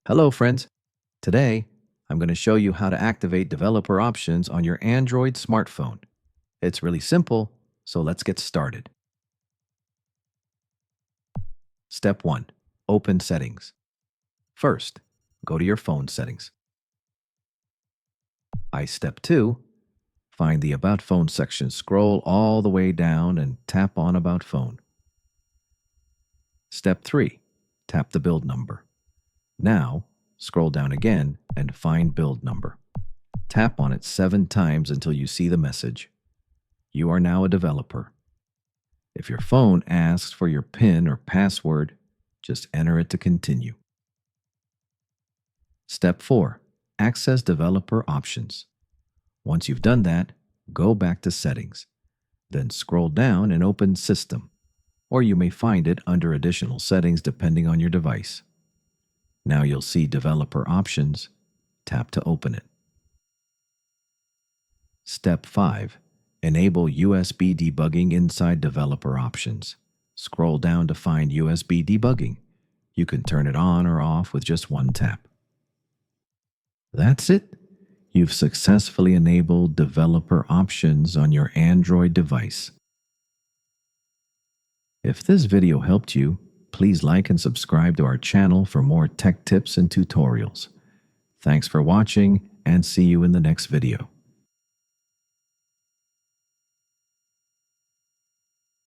Hello, friends. Today, I'm going to show you how to activate developer options on your Android smartphone. It's really simple, so let's get started. Step 1. Open Settings. First, go to your phone settings. Step 2. Find the About Phone section. Scroll all the way down and tap on About Phone. Step 3. Tap the build number. Now, scroll down again and find build number. Tap on it 7 times until you see the message. You are now a developer. If your phone asks for your PIN or password, just enter it to continue. Step 4. Access developer options. Once you've done that, go back to Settings. Then scroll down and open System, or you may find it under Additional Settings depending on your device. Now you'll see Developer Options. Tap to open it. Step 5. Enable USB Debugging inside Developer Options. Scroll down to find USB Debugging. You can turn it on or off with just one tap. That's it. You've successfully enabled Developer Options on your Android device. If this video helped you, please like and subscribe to our channel for more tech tips and tutorials. Thanks for watching, and see you in the next video.